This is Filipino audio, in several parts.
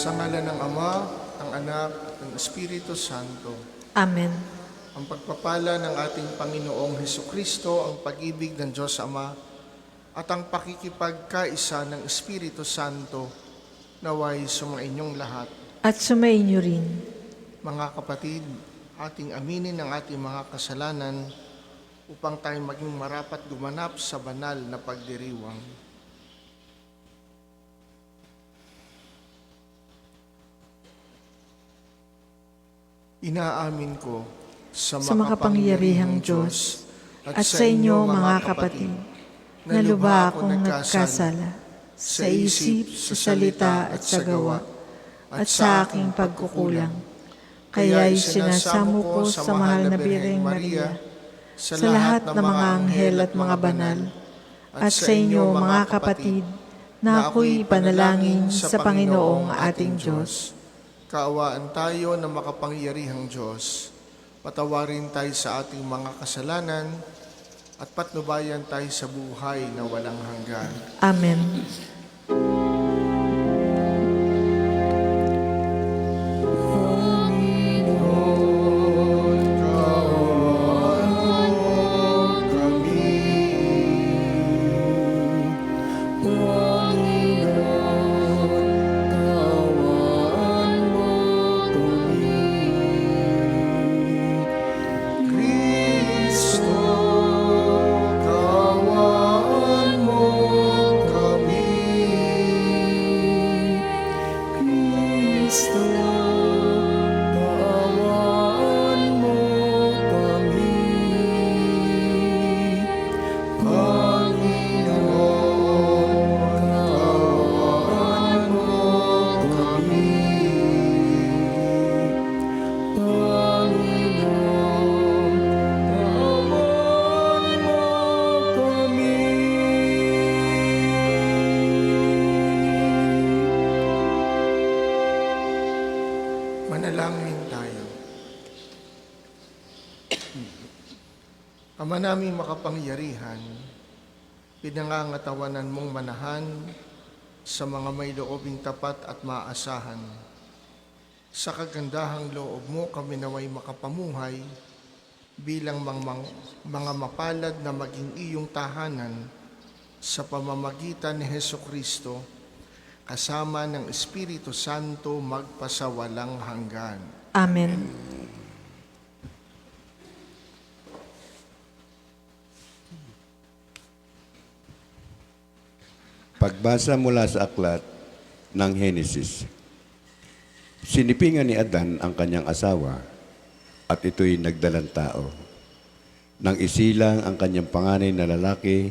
Sa ngalan ng Ama, ng Anak, at ng Espiritu Santo. Amen. Ang pagpapala ng ating Panginoong Hesukristo, ang pag-ibig ng Diyos Ama, at ang pakikipagkaisa ng Espiritu Santo naway sumainyong lahat. At sumainyo rin. Mga kapatid, ating aminin ang ating mga kasalanan upang tayo maging marapat gumanap sa banal na pagdiriwang. Inaamin ko sa makapangyarihang Diyos at sa inyo mga kapatid, na lubha akong nagkasala sa isip, sa salita at sa gawa, at sa aking pagkukulang. Kaya'y sinasamo ko sa mahal na Birheng Maria, sa lahat ng mga anghel at mga banal, at sa inyo mga kapatid, na ako'y ipanalangin sa Panginoong ating Diyos. Kaawaan tayo ng makapangyarihang Diyos. Patawarin tayo sa ating mga kasalanan at patnubayan tayo sa buhay na walang hanggan. Amen. Manalangin tayo. Ama naming makapangyarihan, pinangangatawanan mong manahan sa mga may loobing tapat at maasahan. Sa kagandahang loob mo kami naway makapamuhay bilang mga mapalad na maging iyong tahanan sa pamamagitan ni Hesukristo, kasama ng Espiritu Santo magpasawalang hanggan. Amen. Pagbasa mula sa aklat ng Henesis. Sinipingan ni Adan ang kanyang asawa at ito'y nagdalang tao. Nang isilang ang kanyang panganay na lalaki,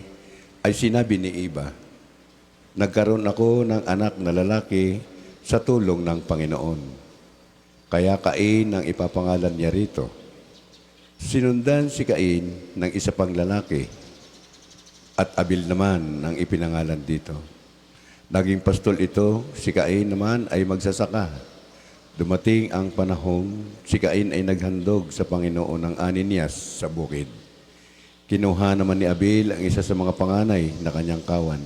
ay sinabi ni Eva, "Nagkaroon ako ng anak na lalaki sa tulong ng Panginoon." Kaya Cain ang ipapangalan niya rito. Sinundan si Cain ng isa pang lalaki, at Abel naman ang ipinangalan dito. Naging pastol ito, si Cain naman ay magsasaka. Dumating ang panahong si Cain ay naghandog sa Panginoon ng aniniyas sa bukid. Kinuha naman ni Abel ang isa sa mga panganay na kanyang kawan.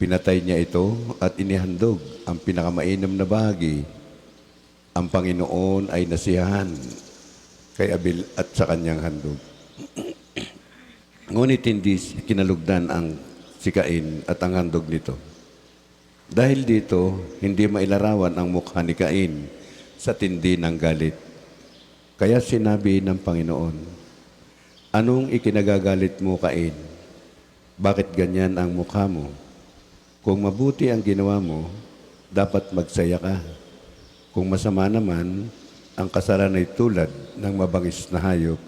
Pinatay niya ito at inihandog ang pinakamainam na bahagi. Ang Panginoon ay nasiyahan kay Abel at sa kanyang handog. Ngunit hindi kinalugdan ang si Cain at ang handog nito. Dahil dito, hindi mailarawan ang mukha ni Cain sa tindi ng galit. Kaya sinabi ng Panginoon, "Anong ikinagagalit mo, Cain? Bakit ganyan ang mukha mo? Kung mabuti ang ginawa mo, dapat magsaya ka. Kung masama naman, ang kasalanan ay tulad ng mabangis na hayop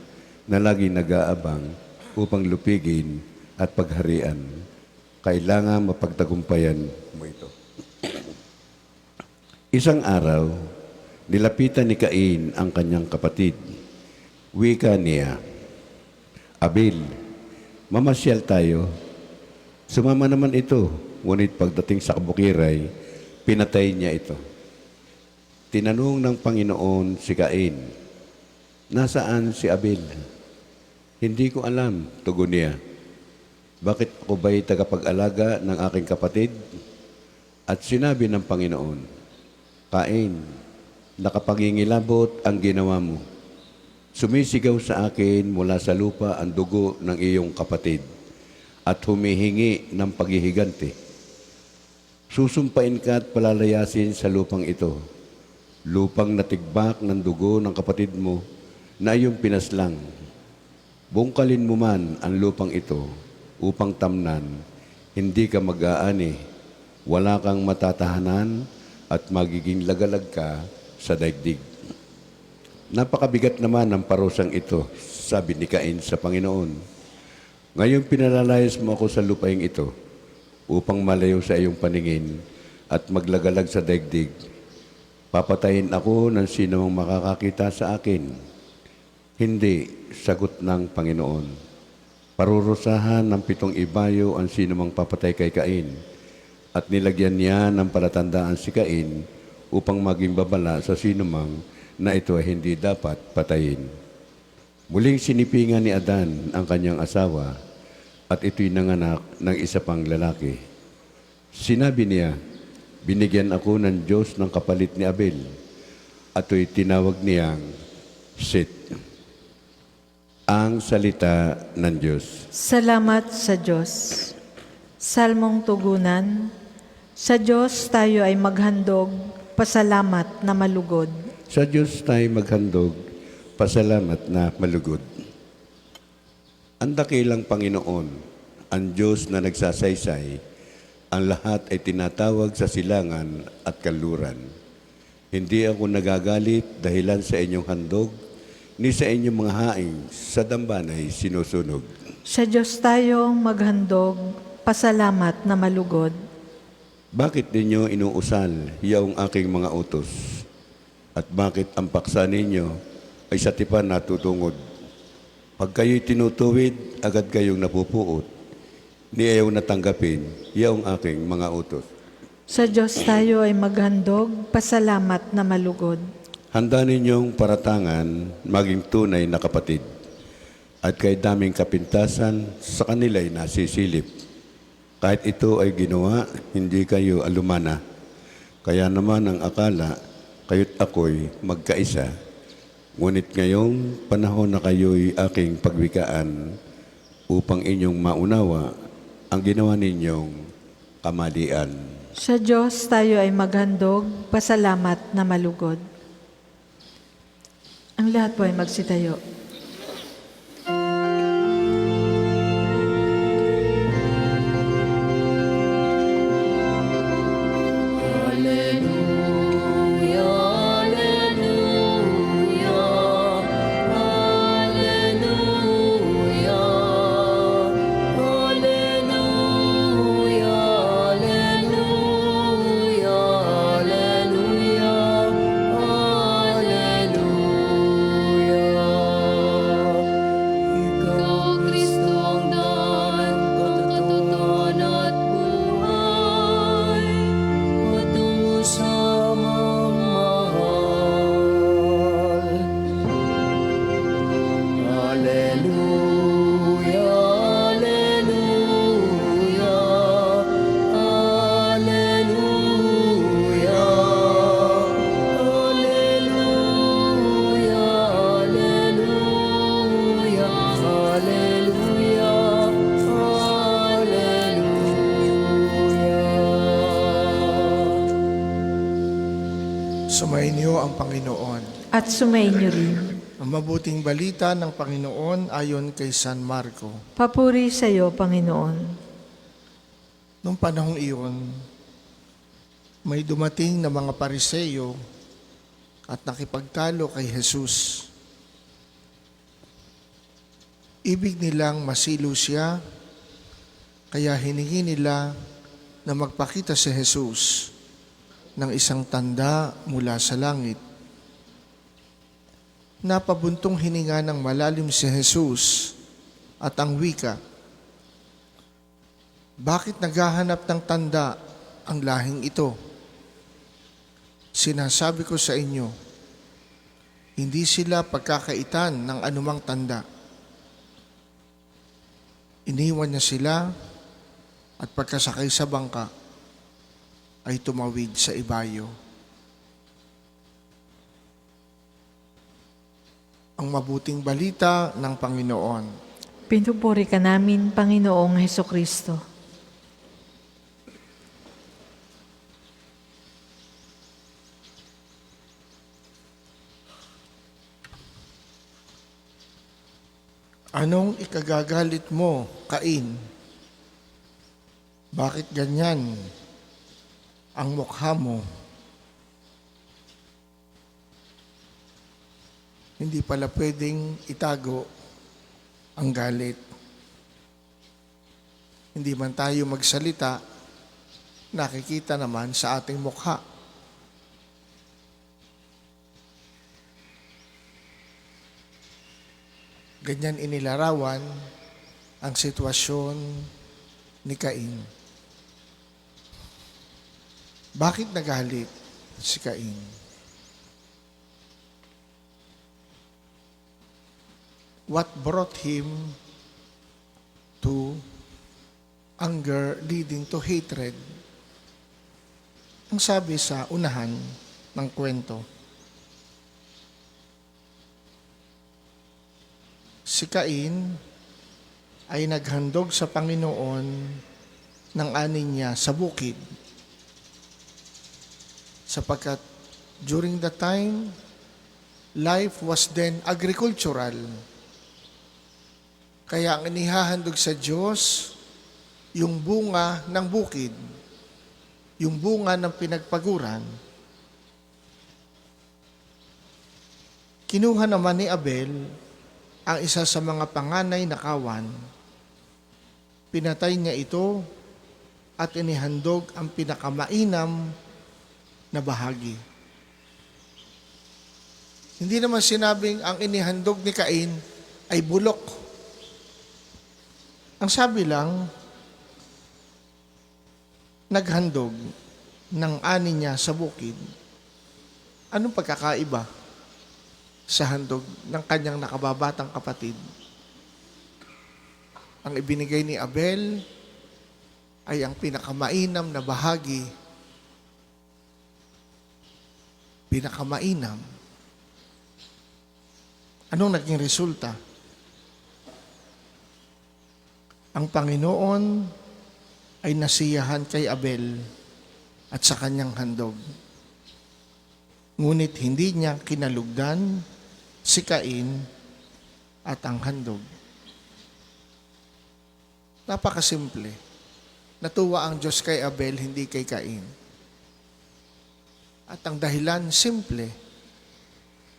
na lagi nag-aabang upang lupigin at pagharian. Kailangan mapagtagumpayan mo ito." Isang araw, nilapitan ni Cain ang kanyang kapatid. Wika niya, "Abel, mamasyal tayo." Sumama naman ito, ngunit pagdating sa kabukiray, pinatay niya ito. Tinanong ng Panginoon si Cain, "Nasaan si Abel?" "Hindi ko alam," tugon niya. "Bakit ako ba'y tagapag-alaga ng aking kapatid?" At sinabi ng Panginoon, Kain, nakapangingilabot ang ginawa mo. Sumisigaw sa akin mula sa lupa ang dugo ng iyong kapatid at humihingi ng paghihiganti. Susumpain ka at palalayasin sa lupang ito, lupang natigbak ng dugo ng kapatid mo na iyong pinaslang. Bungkalin mo man ang lupang ito upang tamnan, hindi ka mag-aani, wala kang matatahanan at magiging lagalag ka sa daigdig. Napakabigat naman ang parusang ito, sabi ni Cain sa Panginoon. Ngayon pinalalayas mo ako sa lupaing ito upang malayo sa iyong paningin at maglagalag sa daigdig. Papatayin ako ng sinumang makakakita sa akin. Hindi, sagot ng Panginoon. Parurusahan ng 7 ibayo ang sinumang papatay kay Cain at nilagyan niya ng palatandaan si Cain upang maging babala sa sinumang na ito ay hindi dapat patayin. Muling sinipingan ni Adan ang kanyang asawa at ito'y nanganak ng isa pang lalaki. Sinabi niya, binigyan ako ng Diyos ng kapalit ni Abel at ito'y tinawag niyang Seth. Ang salita ng Diyos. Salamat sa Diyos. Salmong tugunan. Sa Diyos tayo ay maghandog, pasalamat na malugod. Sa Diyos tayo maghandog, pasalamat na malugod. Ang dakilang Panginoon, ang Diyos na nagsasaysay, ang lahat ay tinatawag sa silangan at kanluran. Hindi ako nagagalit dahilan sa inyong handog, ni sa inyong mga haing sa dambanay sinusunog. Sa Diyos tayo maghandog, pasalamat na malugod. Bakit ninyo inuusal yaong aking mga utos? At bakit ang paksa ninyo ay sa tipan natutungod? Pag kayo'y tinutuwid, agad kayong napupuot. Ni ayaw natanggapin yaong aking mga utos. Sa Diyos tayo ay maghandog, pasalamat na malugod. Handa ninyong paratangan maging tunay na kapatid. At kay daming kapintasan, sa kanila'y nasisilip. Kahit ito ay ginawa, hindi kayo alumana. Kaya naman ang akala, kayo't ako'y magkaisa. Ngunit ngayong panahon na kayo'y aking pagwikaan upang inyong maunawa ang ginawa ninyong kamalian. Sa Diyos tayo ay maghandog, pasalamat na malugod. Ang lahat po ay magsitayo. Sumayin niyo ang Panginoon. At sumainyo rin. Ang mabuting balita ng Panginoon ayon kay San Marco. Papuri sa iyo, Panginoon. Noong panahong iyon, may dumating na mga Pariseyo at nakipagtalo kay Jesus. Ibig nilang masilo siya, kaya hiningi nila na magpakita si Jesus ng isang tanda mula sa langit. Napabuntong hininga ng malalim si Jesus at ang wika, bakit naghahanap ng tanda ang lahing ito? Sinasabi ko sa inyo, hindi sila pagkakaitan ng anumang tanda. Iniwan niya sila at pagkasakay sa bangka ay tumawid sa ibayo. ang mabuting balita ng Panginoon. Pinupuri ka namin, Panginoong Hesukristo. Anong ikagagalit mo, Cain? Bakit ganyan ang mukha mo? Hindi pala pwedeng itago ang galit. Hindi man tayo magsalita, nakikita naman sa ating mukha. Ganyan inilarawan ang sitwasyon ni Cain. Bakit nagalit si Cain? What brought him to anger leading to hatred? Ang sabi sa unahan ng kwento, si Cain ay naghandog sa Panginoon ng ani niya sa bukid. Sapagkat during the time, life was then agricultural. Kaya ang inihahandog sa Diyos, yung bunga ng bukid, yung bunga ng pinagpaguran. Kinuha naman ni Abel ang isa sa mga panganay na kawan. Pinatay niya ito at inihandog ang pinakamainam na bahagi. Hindi naman sinabing ang inihandog ni Cain ay bulok. Ang sabi lang, naghandog ng ani niya sa bukid. Anong pagkakaiba sa handog ng kanyang nakababatang kapatid? Ang ibinigay ni Abel ay ang pinakamainam na bahagi. Pinakamainam. Anong naging resulta? Ang Panginoon ay nasiyahan kay Abel at sa kanyang handog. Ngunit hindi niya kinalugdan si Cain at ang handog. Napakasimple. Natuwa ang Diyos kay Abel, hindi kay Cain. At ang dahilan, simple.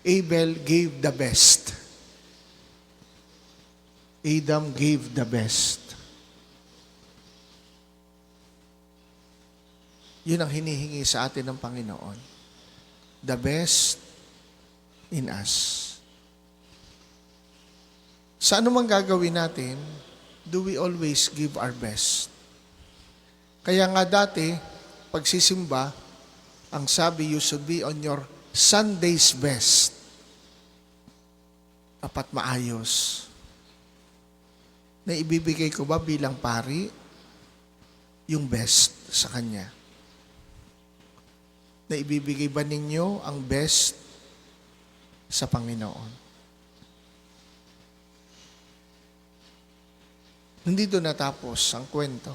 Abel gave the best. Adam gave the best. Yun ang hinihingi sa atin ng Panginoon. The best in us. Sa anumang gagawin natin, do we always give our best? Kaya nga dati, pagsisimba, ang sabi, you should be on your Sunday's best. Dapat maayos. Na ibibigay ko ba bilang pari yung best sa Kanya? Na ibibigay ba ninyo ang best sa Panginoon? Hindi doon natapos ang kwento.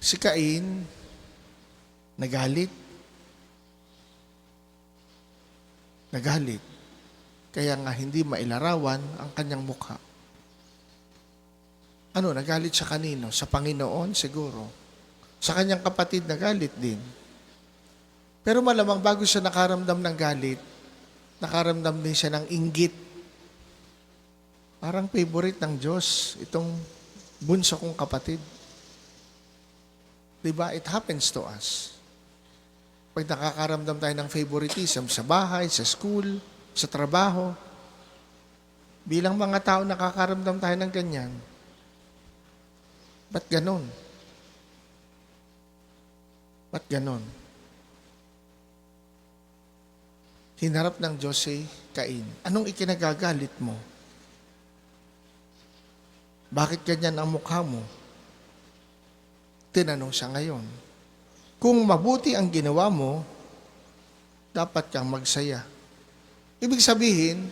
Si Cain, nagalit. Nagalit. Kaya nga hindi mailarawan ang kanyang mukha. Ano, nagalit sa kanino? Sa Panginoon siguro. Sa kanyang kapatid nagalit din. Pero malamang bago siya nakaramdam ng galit, nakaramdam din siya ng inggit. Parang favorite ng Diyos, itong bunso kong kapatid. Diba? It happens to us. Pag nakakaramdam tayo ng favoritism sa bahay, sa school, sa trabaho, bilang mga tao nakakaramdam tayo ng ganyan. Ba't ganon? Ba't ganon? Hinarap ng Diyos si Cain. Anong ikinagagalit mo? Bakit ganyan ang mukha mo? Tinanong siya ngayon. Kung mabuti ang ginawa mo, dapat kang magsaya. Ibig sabihin,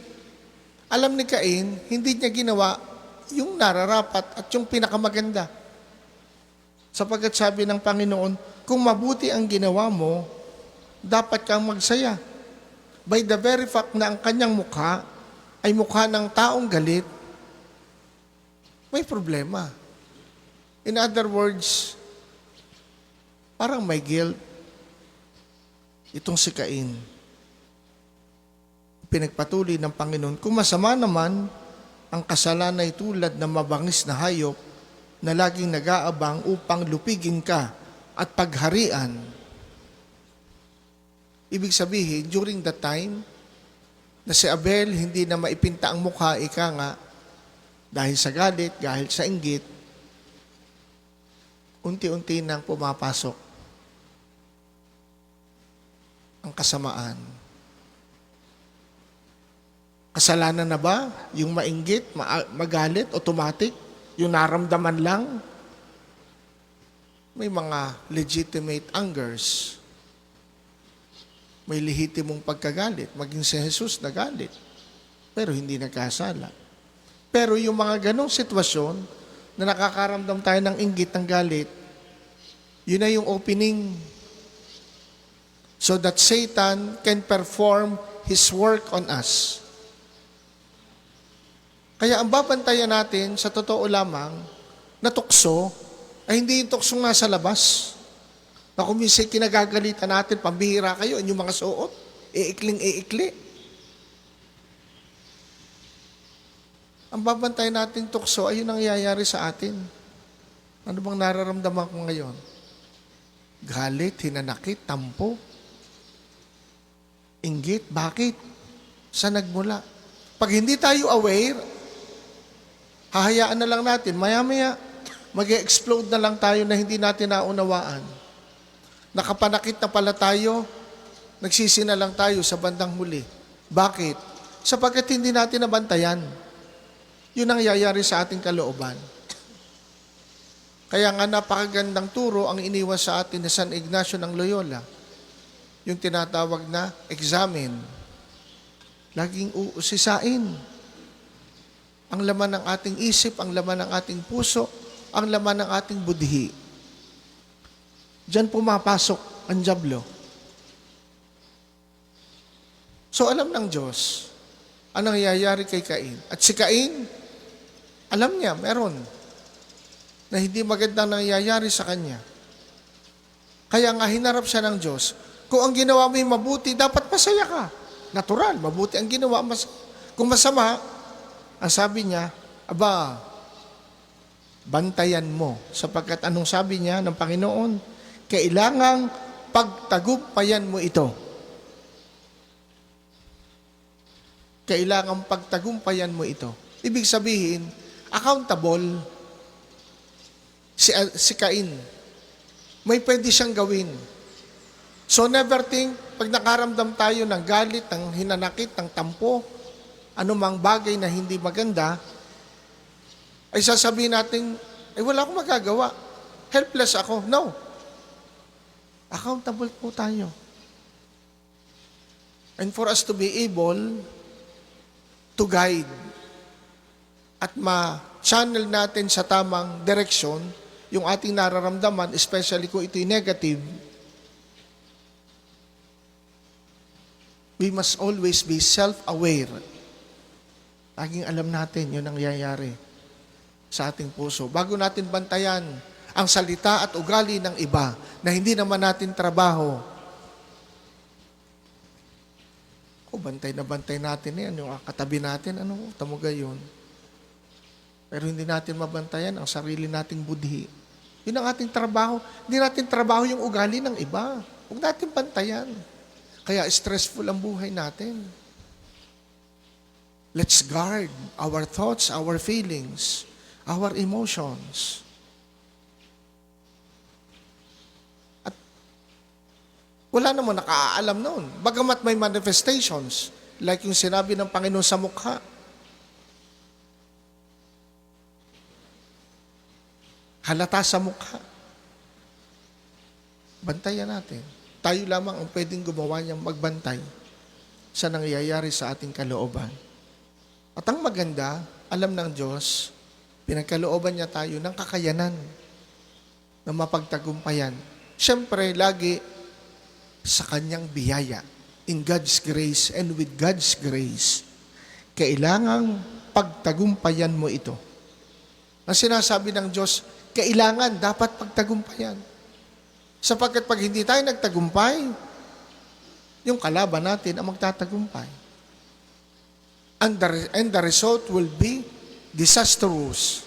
alam ni Cain, hindi niya ginawa yung nararapat at yung pinakamaganda. Sapagkat sabi ng Panginoon, kung mabuti ang ginawa mo, dapat kang magsaya. By the very fact na ang kanyang mukha ay mukha ng taong galit, may problema. In other words, parang may guilt. Itong si Cain. Pinagpatuloy ng Panginoon, kung masama naman ang kasalanan ay tulad ng mabangis na hayop na laging nag-aabang upang lupigin ka at pagharian. Ibig sabihin, during that time, na si Abel hindi na maipinta ang mukha, ika nga, dahil sa galit, dahil sa inggit, unti-unti nang pumapasok ang kasamaan. Kasalanan na ba? Yung mainggit, magalit, automatic? Yung naramdaman lang? May mga legitimate angers. May lehitimong pagkagalit. Maging si Jesus nagalit. Pero hindi nagkasala. Pero yung mga ganong sitwasyon na nakakaramdam tayo ng inggit, ng galit, yun na yung opening. So that Satan can perform his work on us. Kaya ang babantayan natin, sa totoo lamang, na tukso, ay hindi yung tuksong nasa labas. Na kung minsan kinagagalitan natin, pambihira kayo, yung mga suot, iikling-iikli. Ang babantayan natin tukso, ay yun ang nangyayari sa atin. Ano bang nararamdaman ko ngayon? Galit, hinanakit, tampo. Inggit, bakit? Saan nagmula? Pag hindi tayo aware, hahayaan na lang natin, maya-maya, mag-explode na lang tayo na hindi natin naunawaan. Nakapanakit na pala tayo, nagsisi na lang tayo sa bandang huli. Bakit? Sapagkat hindi natin nabantayan. Yun ang nangyayari sa ating kalooban. Kaya nga napakagandang turo ang iniwas sa atin ni San Ignacio ng Loyola. Yung tinatawag na examine. Laging uusisain. Ang laman ng ating isip, ang laman ng ating puso, ang laman ng ating budhi. Diyan pumapasok ang dyablo. So alam ng Diyos ang nangyayari kay Cain. At si Cain, alam niya, meron na hindi magandang nangyayari sa kanya. Kaya nga hinarap siya ng Diyos. Kung ang ginawa mo yung mabuti, dapat masaya ka. Natural, mabuti ang ginawa. Kung masama, ang sabi niya, aba, bantayan mo. Sapagkat anong sabi niya ng Panginoon? Kailangang pagtagumpayan mo ito. Kailangang pagtagumpayan mo ito. Ibig sabihin, accountable si Cain. May pwede siyang gawin. So never think, pag nakaramdam tayo ng galit, ng hinanakit, ng tampo, anumang bagay na hindi maganda, ay sasabihin natin, ay wala akong magagawa. Helpless ako. No. Accountable po tayo. And for us to be able to guide at ma-channel natin sa tamang direksyon yung ating nararamdaman, especially kung ito'y negative, we must always be self-aware. Laging alam natin yun ang nangyayari sa ating puso. Bago natin bantayan ang salita at ugali ng iba na hindi naman natin trabaho, bantay na bantay natin yan, yung katabi natin, tamo gayon. Pero hindi natin mabantayan ang sarili nating budhi. Yun ang ating trabaho. Hindi natin trabaho yung ugali ng iba. Huwag natin bantayan. Kaya stressful ang buhay natin. Let's guard our thoughts, our feelings, our emotions. At wala namang nakaalam noon. Bagamat may manifestations, like yung sinabi ng Panginoon sa mukha. Halata sa mukha. Bantayan natin. Tayo lamang ang pwedeng gumawa niyang magbantay. sa nangyayari sa ating kalooban. At ang maganda, alam ng Diyos, pinagkalooban niya tayo ng kakayanan na mapagtagumpayan. Siyempre, lagi sa kanyang biyaya. In God's grace and with God's grace, kailangang pagtagumpayan mo ito. Ang sinasabi ng Diyos, kailangan, dapat pagtagumpayan. Sapagkat pag hindi tayo nagtagumpay, yung kalaban natin ang magtatagumpay. And the result will be disastrous.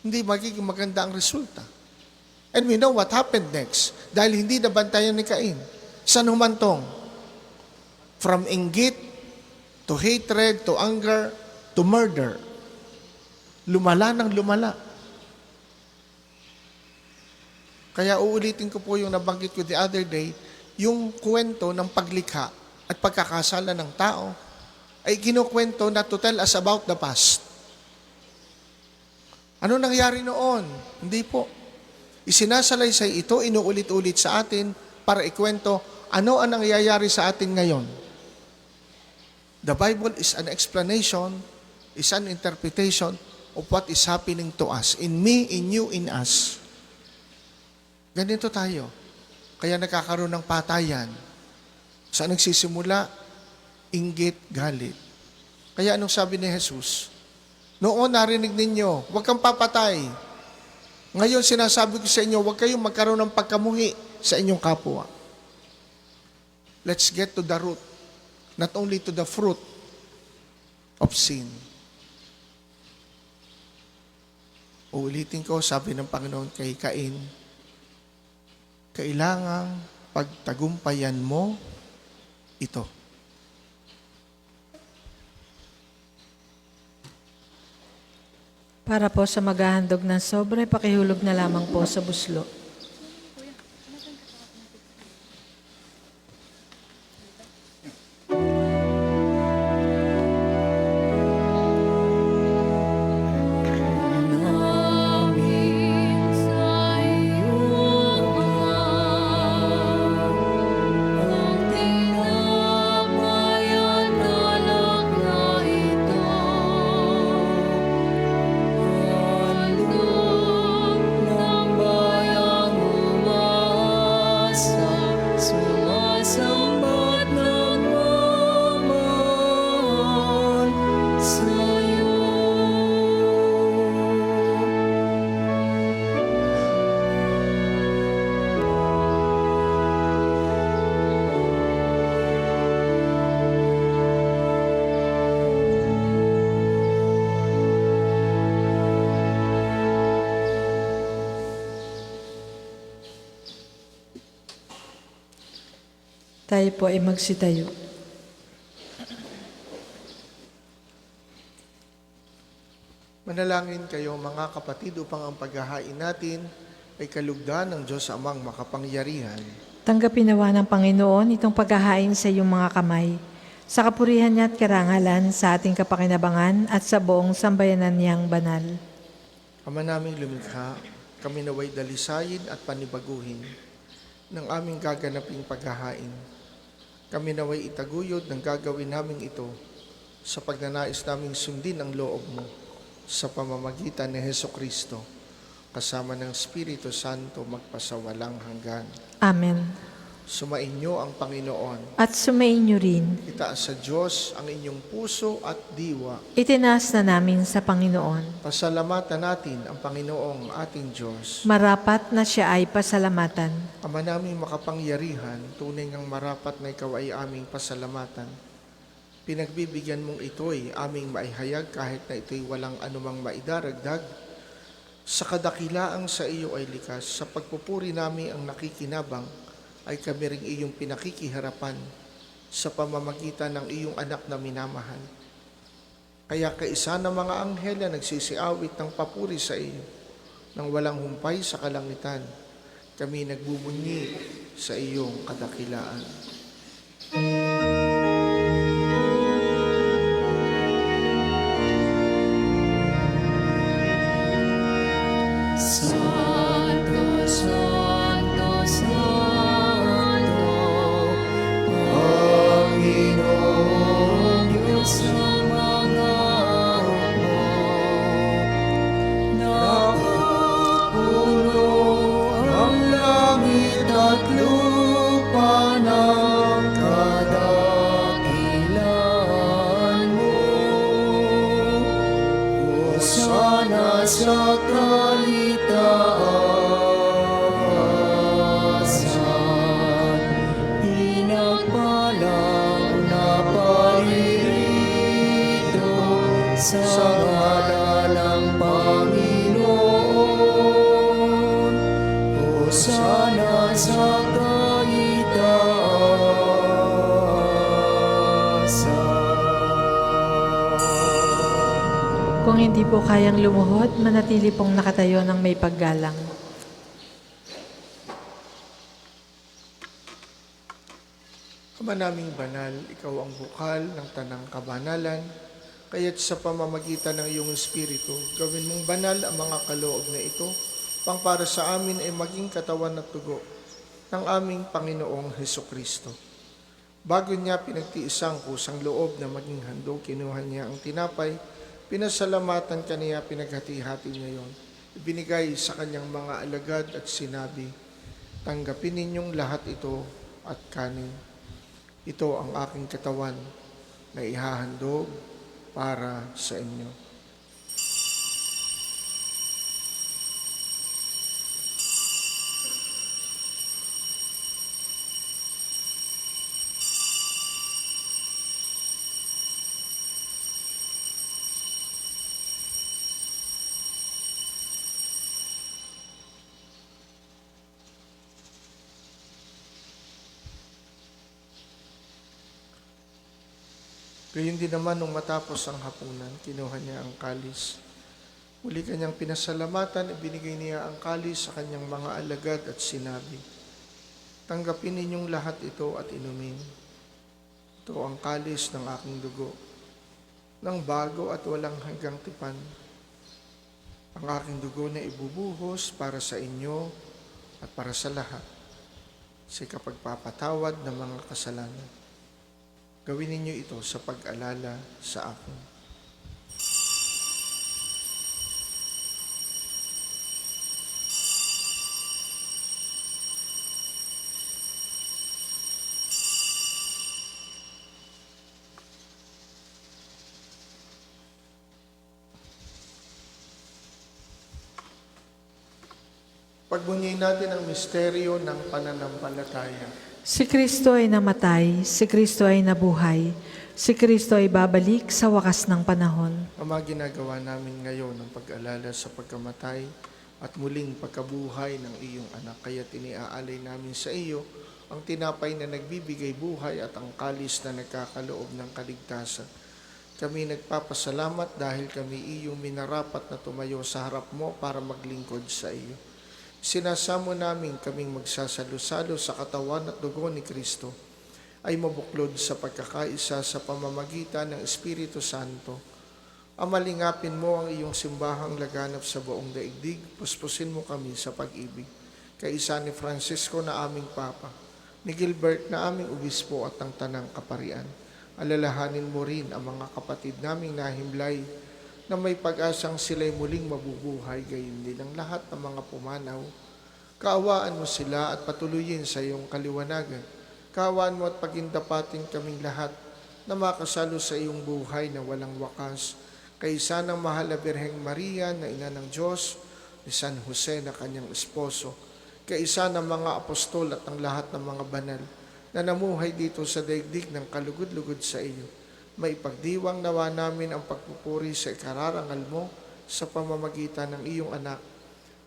Hindi magiging maganda ang resulta. And we know what happened next. Dahil hindi nabantayan ni Cain. Saan humantong? From inggit, to hatred, to anger, to murder. Lumala ng lumala. Kaya uulitin ko po yung nabanggit ko the other day, yung kwento ng paglikha at pagkakasala ng tao ay kinukwento na to tell us about the past. Ano nangyari noon? Hindi po. Isinasalaysay ito, inuulit-ulit sa atin para ikwento ano ang nangyayari sa atin ngayon. The Bible is an explanation, is an interpretation of what is happening to us. In me, in you, in us. Ganito tayo. Kaya nagkakaroon ng patayan. Saan nagsisimula? Inggit, galit. Kaya anong sabi ni Jesus? Noon narinig ninyo, huwag kang papatay. Ngayon sinasabi ko sa inyo, huwag kayong magkaroon ng pagkamuhi sa inyong kapwa. Let's get to the root. Not only to the fruit of sin. Uulitin ko, sabi ng Panginoon kay Cain, kailangang pagtagumpayan mo ito. Para po sa maghahandog ng sobre, pakihulog na lamang po sa buslo. Tayo po ay magsitayo. Manalangin kayo mga kapatid upang ang paghahain natin ay kalugdan ng Diyos Amang makapangyarihan. Tanggapin nawa ng Panginoon itong paghahain sa iyong mga kamay, sa kapurihan niya at karangalan sa ating kapakinabangan at sa buong sambayanan niyang banal. Ama naming lumikha, kami naway dalisayin at panibaguhin ng aming gaganaping paghahain. Kami naway itaguyod ng gagawin namin ito sa pagnanais naming sundin ang loob mo sa pamamagitan ni Hesukristo, kasama ng Espiritu Santo magpasawalang hanggan. Amen. Sumainyo ang Panginoon. At sumainyo rin. Itaas sa Diyos ang inyong puso at diwa. Itinaas na namin sa Panginoon. Pasalamatan natin ang Panginoong ating Diyos. Marapat na siya ay pasalamatan. Ama naming makapangyarihan, tunay ngang marapat na ikaw ay aming pasalamatan. Pinagbibigyan mong ito'y aming maihayag kahit na ito'y walang anumang maidaragdag. Sa kadakilaang sa iyo ay likas, sa pagpupuri namin ang nakikinabang, ay kami ring iyong pinakikiharapan sa pamamagitan ng iyong anak na minamahal. Kaya kaisa ng mga anghel na nagsisiawit ng papuri sa iyo, nang walang humpay sa kalangitan, kami nagbubunyi sa iyong kadakilaan. Santo, Santo, Santo, Panginoon Kung hindi po kayang lumuhod, manatili pong nakatayo ng may paggalang. Ama naming banal, ikaw ang bukal ng tanang kabanalan, kaya't sa pamamagitan ng iyong Espiritu, gawin mong banal ang mga kaloob na ito, pang para sa amin ay maging katawan at tugo ng aming Panginoong Hesukristo. Bago niya pinagtiisang kusang loob na maging handog, kinuha niya ang tinapay, pinasalamatan kaniya, pinaghati-hati niya yon. Ibinigay sa kanyang mga alagad at sinabi, tanggapin ninyong lahat ito at kanin. Ito ang aking katawan na ihahandog para sa inyo. Gayon din naman nung matapos ang hapunan, kinuha niya ang kalis. Muli kanyang pinasalamatan, ibinigay niya ang kalis sa kanyang mga alagad at sinabi, tanggapin ninyong lahat ito at inumin. Ito ang kalis ng aking dugo, ng bago at walang hanggang tipan. Ang aking dugo na ibubuhos para sa inyo at para sa lahat, sa kapagpapatawad ng mga kasalanan. Gawin ninyo ito sa pag-alala sa akin. Pagbunyi natin ang misteryo ng pananampalataya. Si Kristo ay namatay, si Kristo ay nabuhay, si Kristo ay babalik sa wakas ng panahon. Ama, ginagawa namin ngayon ang pag-alala sa pagkamatay at muling pagkabuhay ng iyong anak. Kaya tiniaalay namin sa iyo ang tinapay na nagbibigay buhay at ang kalis na nagkakaloob ng kaligtasan. Kami nagpapasalamat dahil kami iyong minarapat na tumayo sa harap mo para maglingkod sa iyo. Sinasamo namin kaming magsasalo-salo sa katawan at dugo ni Kristo ay mabuklod sa pagkakaisa sa pamamagitan ng Espiritu Santo. Amalingapin mo ang iyong simbahang laganap sa buong daigdig, puspusin mo kami sa pag-ibig. Kaisa ni Francisco na aming Papa, ni Gilbert na aming Obispo at ang Tanang Kaparian. Alalahanin mo rin ang mga kapatid naming nahimlay na may pag-asang sila'y muling mabubuhay, gayon din ang lahat ng mga pumanaw. Kaawaan mo sila at patuloyin sa iyong kaliwanagan. Kaawaan mo at pagindapatin kaming lahat na makasalo sa iyong buhay na walang wakas. Kaisa ng mahal na Birheng Maria na ina ng Diyos, ni San Jose na kanyang esposo, kaisa ng mga apostol at ang lahat ng mga banal na namuhay dito sa daigdig ng kalugod-lugod sa iyo. Maipagdiwang nawa namin ang pagpupuri sa ikararangal mo sa pamamagitan ng iyong anak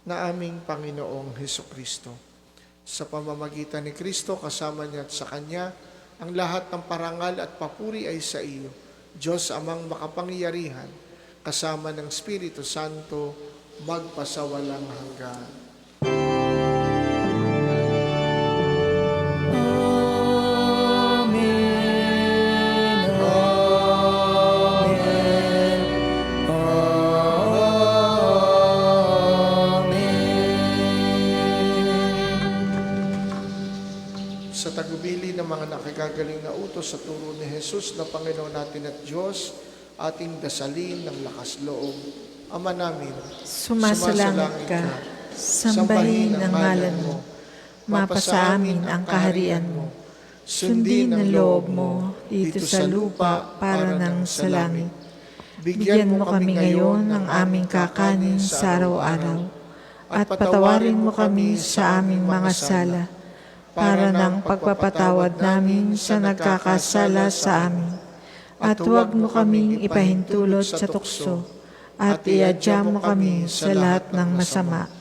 na aming Panginoong Hesukristo. Sa pamamagitan ni Kristo, kasama niya at sa Kanya, ang lahat ng parangal at papuri ay sa iyo, Diyos amang makapangyarihan, kasama ng Espiritu Santo, magpasawalang hanggan. Sa tagubili ng mga nakagagaling na utos sa turo ni Jesus na Panginoon natin at Diyos, ating dasalin ng lakas loob. Ama namin, Sumasalangit ka, sambahin ang ngalan mo, mapasa amin ang kaharian mo, sundin ang loob mo dito sa lupa para nang sa langit. Bigyan mo kami ngayon ng aming kakanin sa araw-araw, at patawarin mo kami sa aming mga sala, para ng pagpapatawad namin sa nagkakasala sa amin. At huwag mo kaming ipahintulot sa tukso, at iadya mo kami sa lahat ng masama.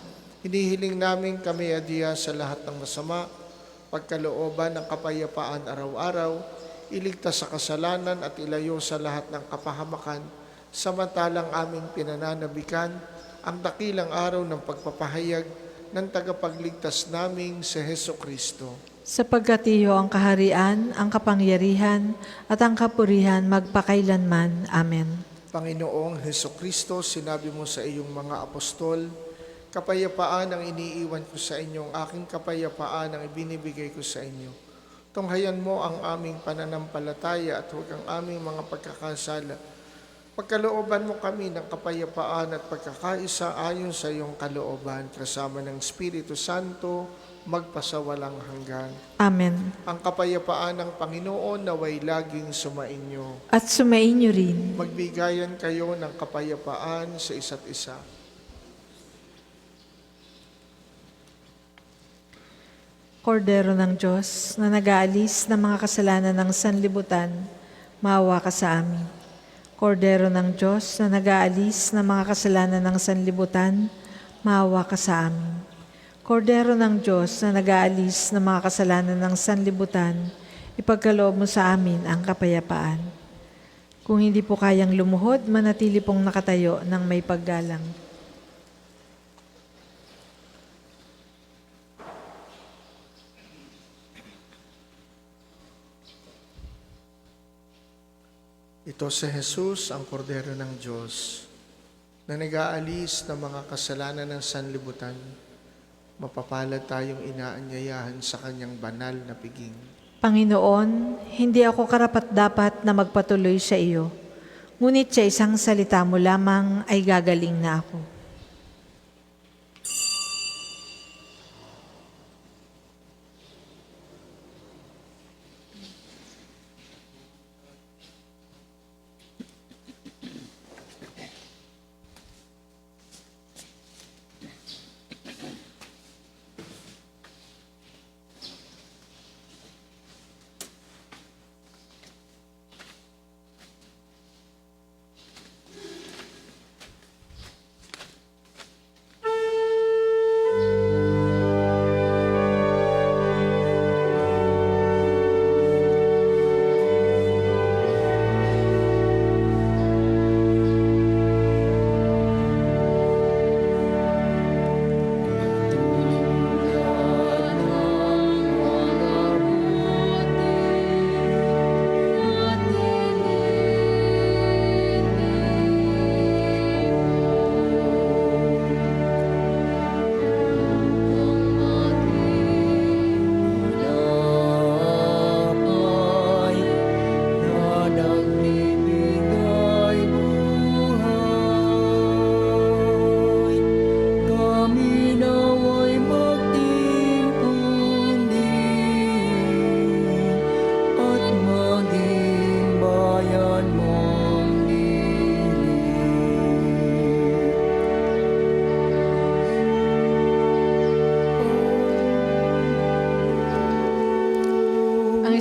hinihiling namin kami adya sa lahat ng masama, pagkalooban ng kapayapaan araw-araw, iligtas sa kasalanan at ilayo sa lahat ng kapahamakan, samantalang aming pinananabikan ang dakilang araw ng pagpapahayag ng tagapagligtas naming si Heso Kristo. Sapagkat iyo ang kaharian, ang kapangyarihan, at ang kapurihan magpakailanman. Amen. Panginoong Heso Kristo, sinabi mo sa iyong mga apostol, kapayapaan ang iniiwan ko sa inyo, ang aking kapayapaan ang ibinibigay ko sa inyo. Tunghayan mo ang aming pananampalataya at huwag ang aming mga pagkakasala. Pagkalooban mo kami ng kapayapaan at pagkakaisa ayon sa iyong kalooban, kasama ng Espiritu Santo, magpasawalang hanggan. Amen. Ang kapayapaan ng Panginoon naway laging sumainyo. At sumainyo rin. Magbigayan kayo ng kapayapaan sa isa't isa. Kordero ng Diyos, na nag-aalis ng mga kasalanan ng sanlibutan, maawa ka sa amin. Kordero ng Diyos, na nag-aalis ng mga kasalanan ng sanlibutan, maawa ka sa amin. Kordero ng Diyos, na nag-aalis ng mga kasalanan ng sanlibutan, ipagkaloob mo sa amin ang kapayapaan. Kung hindi po kayang lumuhod, manatili pong nakatayo ng may paggalang. Ito si Jesus, ang kordero ng Diyos, na nag-aalis ng mga kasalanan ng sanlibutan. Mapapalad tayong inaanyayahan sa kanyang banal na piging. Panginoon, hindi ako karapat-dapat na magpatuloy sa iyo, ngunit sa isang salita mo lamang ay gagaling na ako.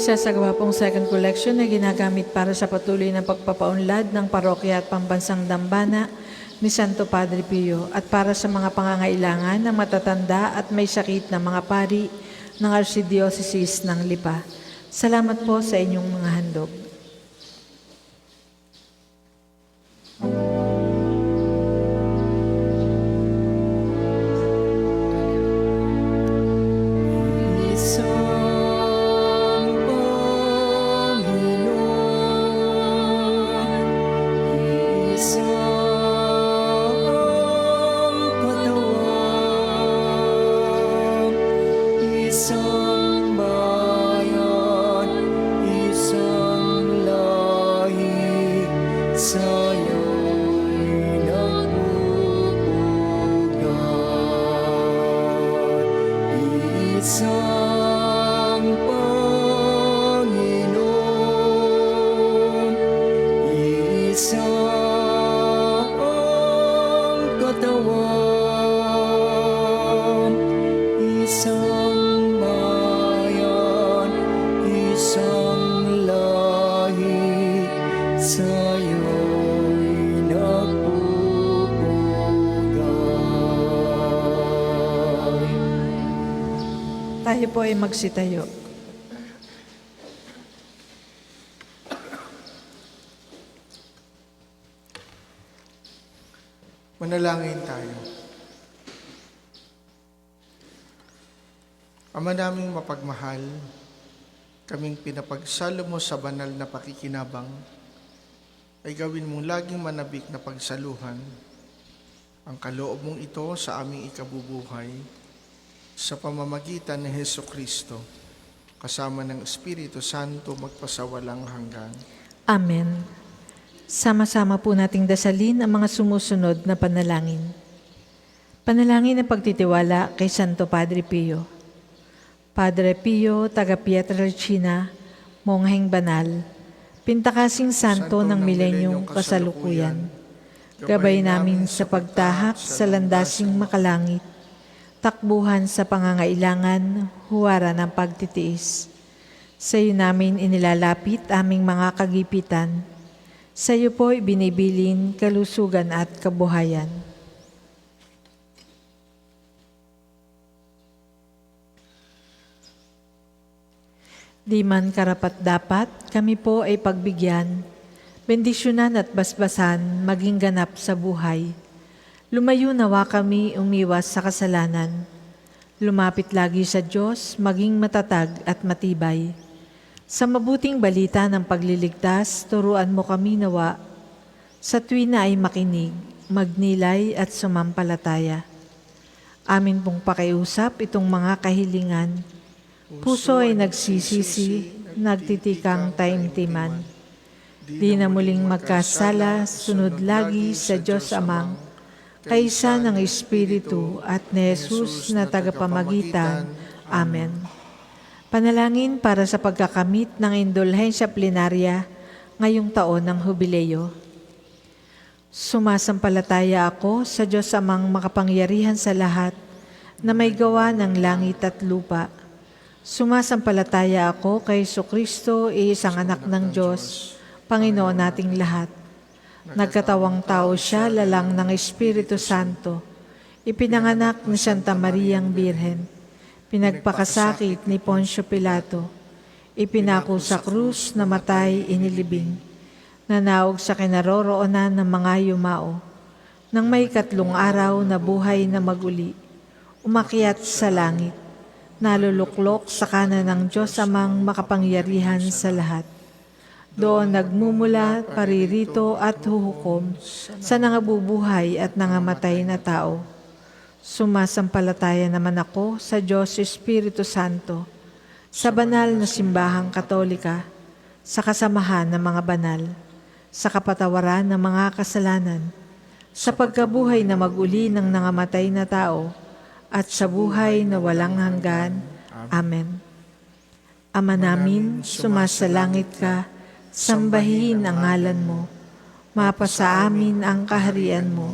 Isasagawa pong second collection na ginagamit para sa patuloy na pagpapaunlad ng parokya at pambansang dambana ni Santo Padre Pio at para sa mga pangangailangan ng matatanda at may sakit na mga pari ng Archdiocese ng Lipa. Salamat po sa inyong mga handog. Tayo po ay magsitayo. Manalangin tayo. Ama naming mapagmahal, kaming pinapagsalo mo sa banal na pakikinabang, ay gawin mong laging manabik na pagsaluhan ang kaloob mong ito sa aming ikabubuhay sa pamamagitan ni Hesu Kristo, kasama ng Espiritu Santo magpasawalang hanggan. Amen. Sama-sama po nating dasalin ang mga sumusunod na panalangin. Panalangin ng pagtitiwala kay Santo Padre Pio. Padre Pio, taga Pietrelcina, Mongheng Banal, Pintakasing Santo ng Milenyong Kasalukuyan, gabay namin sa pagtahak sa landasing makalangit, takbuhan sa pangangailangan, huwara ng pagtitiis. Sa iyo namin inilalapit aming mga kagipitan. Sa iyo po'y binibilin kalusugan at kabuhayan. Di man karapat-dapat, kami po ay pagbigyan, bendisyonan at basbasan maging ganap sa buhay. Lumayo nawa kami umiwas sa kasalanan. Lumapit lagi sa Diyos, maging matatag at matibay. Sa mabuting balita ng pagliligtas, turuan mo kami nawa. Sa tuwina ay makinig, magnilay at sumampalataya. Amin pong pakiusap itong mga kahilingan. Puso ay nagsisisi, nagtitikang taimtiman. Di na muling magkasala, sunod lagi sa Diyos Amang, kaisa ng Espiritu at ni Jesus na tagapamagitan. Amen. Panalangin para sa pagkakamit ng indulhensya plenarya ngayong taon ng Hubileo. Sumasampalataya ako sa Diyos Amang makapangyarihan sa lahat na may gawa ng langit at lupa. Sumasampalataya ako kay Jesucristo, isang anak ng Diyos, Panginoon nating lahat. Nagkatawang tao siya, lalang ng Espiritu Santo. Ipinanganak ni Santa Mariang Birhen. Pinagpakasakit ni Poncio Pilato. Ipinako sa krus, namatay, inilibing. Nanaog sa kinaroroonan ng mga yumao. Nang may 3 araw na buhay na maguli, umakyat sa langit. Naluluklok sa kanan ng Diyos Amang makapangyarihan sa lahat. Doon nagmumula, paririto at huhukom sa nangabubuhay at nangamatay na tao. Sumasampalataya naman ako sa Diyos Espiritu Santo, sa banal na simbahang katolika, sa kasamahan ng mga banal, sa kapatawaran ng mga kasalanan, sa pagkabuhay na maguli ng nangamatay na tao, at sa buhay na walang hanggan. Amen. Ama namin, sumasalangit ka, sambahin ang ngalan mo. Mapasa amin ang kaharian mo.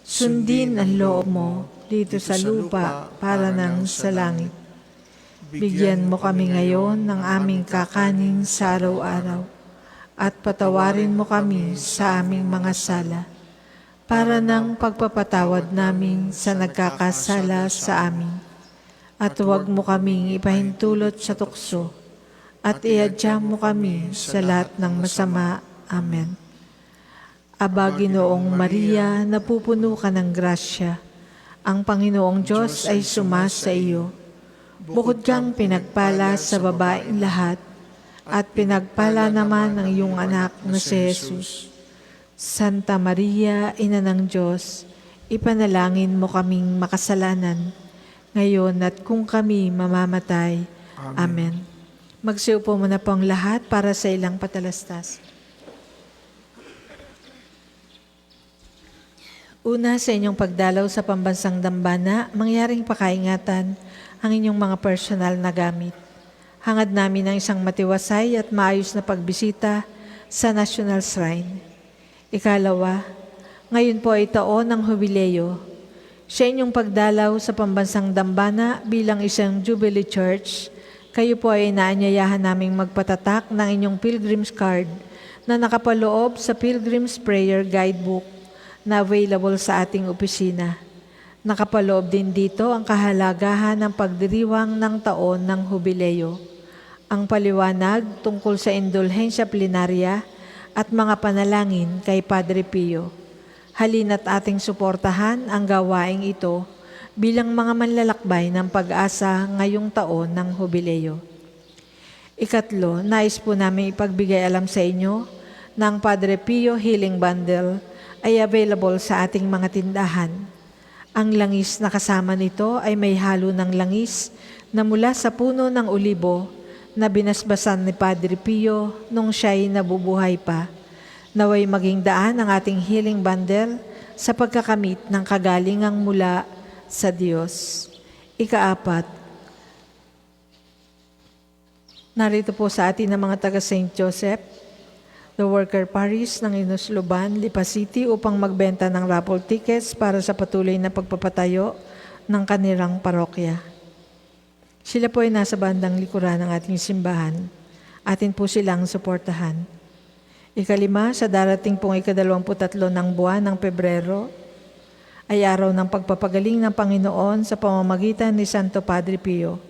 Sundin ang loob mo dito sa lupa para nang sa langit. Bigyan mo kami ngayon ng aming kakanin sa araw-araw at patawarin mo kami sa aming mga sala para ng pagpapatawad namin sa nagkakasala sa amin. At huwag mo kaming ipahintulot sa tukso, at iadya mo kami sa lahat ng masama. Amen. Aba, Ginoong Maria, napupuno ka ng grasya. Ang Panginoong Diyos ay sumasa iyo. Bukod kang pinagpala sa babaeng lahat, at pinagpala naman ang iyong anak na si Jesus. Santa Maria, Ina ng Diyos, ipanalangin mo kaming makasalanan, ngayon at kung kami mamamatay. Amen. Magsiupo muna po ang lahat para sa ilang patalastas. Una, sa inyong pagdalaw sa pambansang dambana, mangyaring pakaingatan ang inyong mga personal na gamit. Hangad namin ang isang matiwasay at maayos na pagbisita sa National Shrine. Ikalawa, ngayon po ay taon ng Hubileo. Sa inyong pagdalaw sa pambansang dambana bilang isang Jubilee Church, kayo po ay inaanyayahan naming magpatatak ng inyong Pilgrim's Card na nakapaloob sa Pilgrim's Prayer Guidebook na available sa ating opisina. Nakapaloob din dito ang kahalagahan ng pagdiriwang ng taon ng Hubileo, ang paliwanag tungkol sa indulhensya plenarya at mga panalangin kay Padre Pio. Halina't ating suportahan ang gawaing ito bilang mga manlalakbay ng pag-asa ngayong taon ng Hubileo. Ikatlo, nais po namin ipagbigay alam sa inyo na ang Padre Pio Healing Bundle ay available sa ating mga tindahan. Ang langis na kasama nito ay may halo ng langis na mula sa puno ng olibo na binasbasan ni Padre Pio nung siya'y nabubuhay pa. Naway maging daan ang ating healing bundle sa pagkakamit ng kagalingang mula sa Diyos. Ikaapat, narito po sa atin ang mga taga St. Joseph, the worker parish ng Inusluban, Lipa City upang magbenta ng raffle tickets para sa patuloy na pagpapatayo ng kanilang parokya. Sila po ay nasa bandang likuran ng ating simbahan. Atin po silang suportahan. Ikalima, sa darating pong ika-23 ng buwan ng Pebrero, ay araw ng pagpapagaling ng Panginoon sa pamamagitan ni Santo Padre Pio.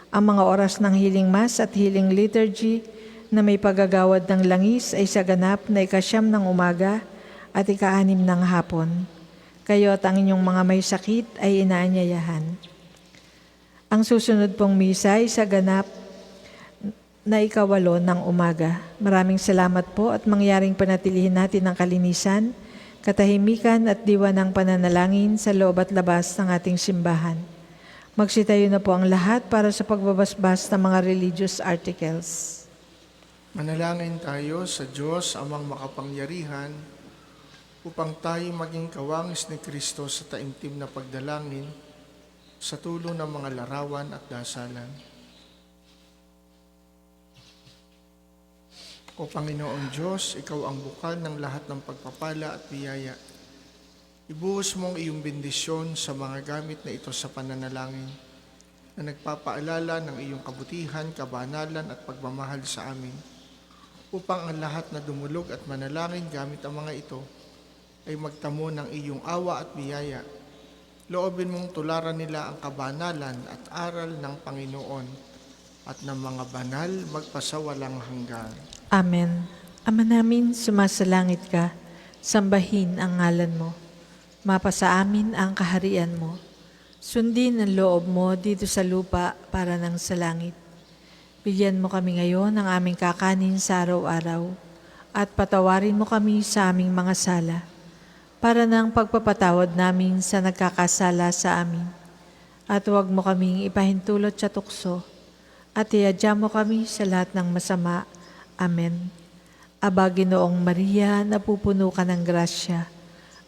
Ang mga oras ng healing mass at healing liturgy na may paggagawad ng langis ay sa ganap na ika-9 ng umaga at ika-6 ng hapon. Kayo at ang inyong mga may sakit ay inaanyayahan. Ang susunod pong misa ay sa ganap na ika-8 ng umaga. Maraming salamat po at mangyaring panatilihin natin ang kalinisan, katahimikan at diwa ng pananalangin sa loob at labas ng ating simbahan. Magsitayo na po ang lahat para sa pagbabasbas ng mga religious articles. Manalangin tayo sa Diyos amang makapangyarihan upang tayo maging kawangis ni Kristo sa taimtim na pagdalangin sa tulong ng mga larawan at dasalan. O Panginoong Diyos, Ikaw ang bukal ng lahat ng pagpapala at biyaya. Ibuhos mong iyong bendisyon sa mga gamit na ito sa pananalangin na nagpapaalala ng iyong kabutihan, kabanalan at pagmamahal sa amin, upang ang lahat na dumulog at manalangin gamit ang mga ito ay magtamo ng iyong awa at biyaya. Loobin mong tularan nila ang kabanalan at aral ng Panginoon at ng mga banal magpasawalang hanggan. Amen. Ama namin, sumasalangit ka, sambahin ang ngalan mo. Mapasa amin ang kaharian mo. Sundin ang loob mo dito sa lupa para nang sa langit. Bigyan mo kami ngayon ng aming kakanin sa araw-araw at patawarin mo kami sa aming mga sala para ng pagpapatawad namin sa nagkakasala sa amin. At huwag mo kaming ipahintulot sa tukso at iadya mo kami sa lahat ng masama. Amen. Aba, Ginoong Maria, napupuno ka ng grasya.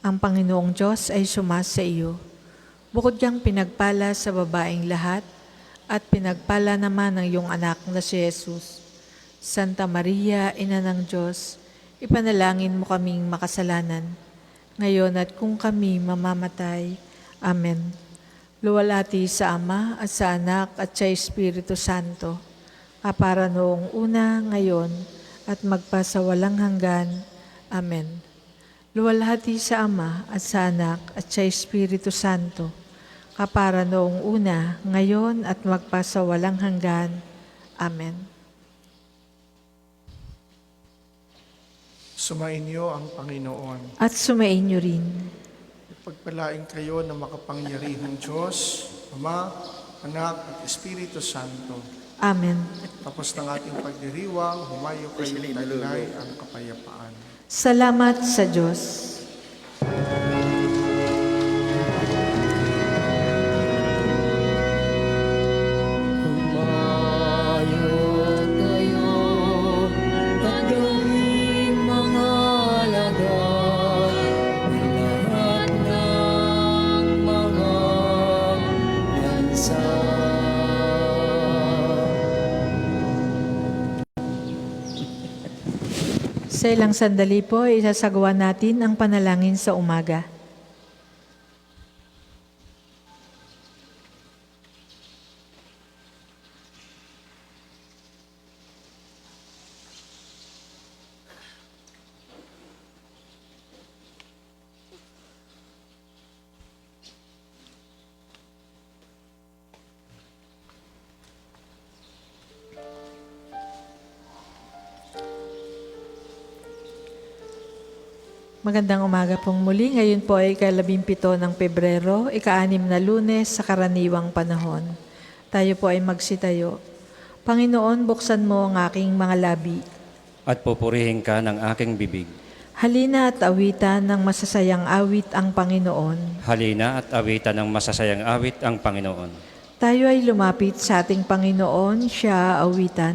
Ang Panginoong Diyos ay sumasa iyo. Bukod kang pinagpala sa babaeng lahat, at pinagpala naman ng iyong anak na si Jesus. Santa Maria, Ina ng Diyos, ipanalangin mo kaming makasalanan, ngayon at kung kami mamamatay. Amen. Luwalhati sa Ama at sa Anak at sa Espiritu Santo, para noong una, ngayon, at magpasawalang hanggan. Amen. Luwalhati sa Ama at sa Anak at sa Espiritu Santo, para noong una, ngayon, at magpasawalang hanggan. Amen. Sumainyo ang Panginoon. At sumainyo rin. Pagpalain kayo ng makapangyarihang Diyos, Ama, Anak at Espiritu Santo. Amen. Tapos ng ating pagdiriwang, humayo kayo taglay ang kapayapaan. Salamat sa Diyos. Sa ilang sandali po, isasagawa natin ang panalangin sa umaga. Magandang umaga pong muli. Ngayon po ay ika-17 ng Pebrero, ika-6 na Lunes sa karaniwang panahon. Tayo po ay magsitayo. Panginoon, buksan mo ang aking mga labi. At pupurihin ka ng aking bibig. Halina at awitan ng masasayang awit ang Panginoon. Halina at awitan ng masasayang awit ang Panginoon. Tayo ay lumapit sa ating Panginoon, siya awitan.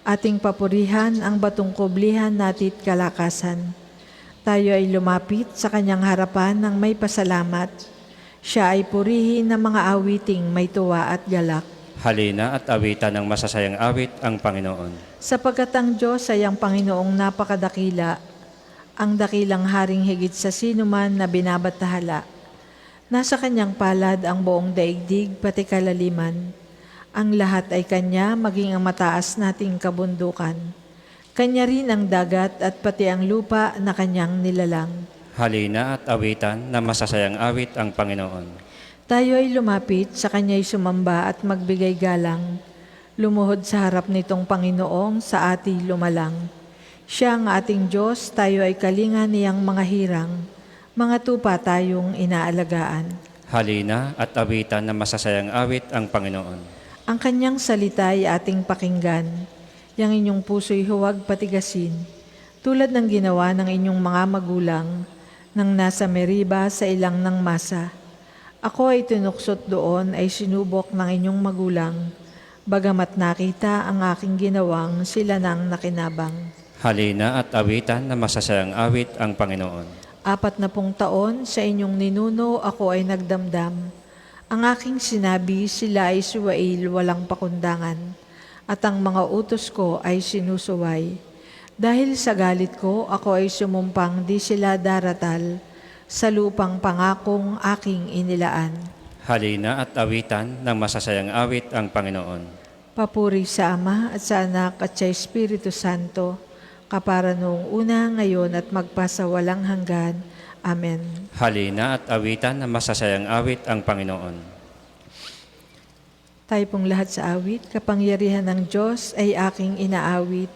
Ating papurihan ang batong kublihan natit kalakasan. Tayo ay lumapit sa kanyang harapan ng may pasalamat. Siya ay purihin ng mga awiting may tuwa at galak. Halina at awitan ng masasayang awit ang Panginoon. Sapagkat ang Diyos ay ang Panginoong napakadakila, ang dakilang haring higit sa sinuman na binabathala. Nasa kanyang palad ang buong daigdig pati kalaliman. Ang lahat ay kanya, maging ang mataas nating kabundukan. Kanya rin ang dagat at pati ang lupa na kanyang nilalang. Halina at awitan ng masasayang awit ang Panginoon. Tayo ay lumapit, sa kanya'y sumamba at magbigay galang. Lumuhod sa harap nitong Panginoong sa ati lumalang. Siya ang ating Diyos, tayo ay kalinga niyang mga hirang. Mga tupa tayong inaalagaan. Halina at awitan ng masasayang awit ang Panginoon. Ang kanyang salita ay ating pakinggan. Yang inyong puso'y huwag patigasin, tulad ng ginawa ng inyong mga magulang, nang nasa Meriba sa ilang ng masa. Ako ay tinuksot doon ay sinubok ng inyong magulang, bagamat nakita ang aking ginawang sila nang nakinabang. Halina at awitan ng masasayang awit ang Panginoon. 40 taon sa inyong ninuno ako ay nagdamdam. Ang aking sinabi, sila ay suwail walang pakundangan. At ang mga utos ko ay sinusuway. Dahil sa galit ko, ako ay sumumpang di sila daratal sa lupang pangakong aking inilaan. Halina at awitan ng masasayang awit ang Panginoon. Papuri sa Ama at sa Anak at sa Espiritu Santo, kapara noong una, ngayon at magpasawalang hanggan. Amen. Halina at awitan ng masasayang awit ang Panginoon. Tayo pong lahat sa awit, kapangyarihan ng Diyos ay aking inaawit,